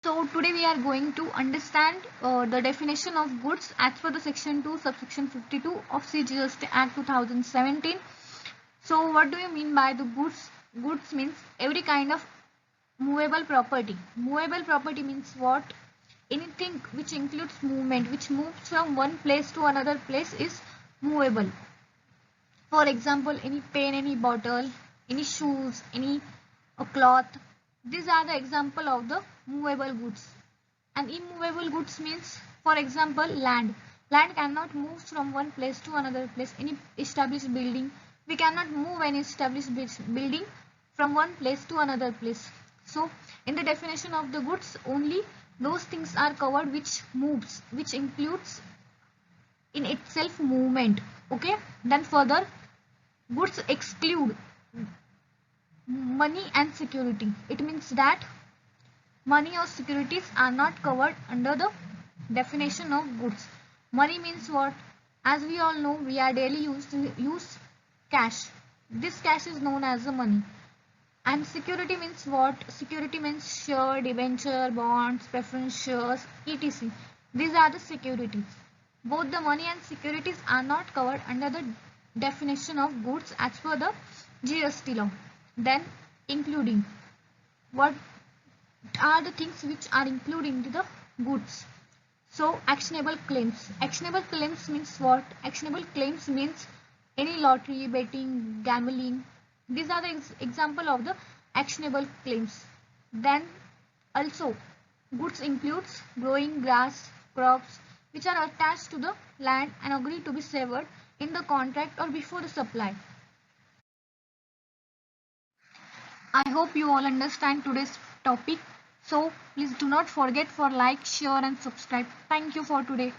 So today we are going to understand the definition of goods as per the section 2 subsection 52 of CGST Act 2017. So what do you mean by the goods? Goods means every kind of movable property. Movable property means what? Anything which includes movement, which moves from one place to another place is movable. For example, any pen, any bottle, any shoes, any cloth. These are the example of the movable goods. And immovable goods means, for example, land. Land cannot move from one place to another place. Any established building, we cannot move any established building from one place to another place. So, in the definition of the goods, only those things are covered which moves, which includes in itself movement. Okay. Then further, goods exclude money and security. It means that money or securities are not covered under the definition of goods. Money means what? As we all know, we are daily used to use cash. This cash is known as the money. And security means what? Security means share, debenture, bonds, preference shares, etc. These are the securities. Both the money and securities are not covered under the definition of goods as per the GST law. Then including. What are the things which are included into the goods? So actionable claims. Actionable claims means what? Actionable claims means any lottery, betting, gambling. These are the example of the actionable claims. Then also goods includes growing grass, crops which are attached to the land and agreed to be severed in the contract or before the supply. I hope you all understand today's topic. So please do not forget for like, share and subscribe. Thank you for today.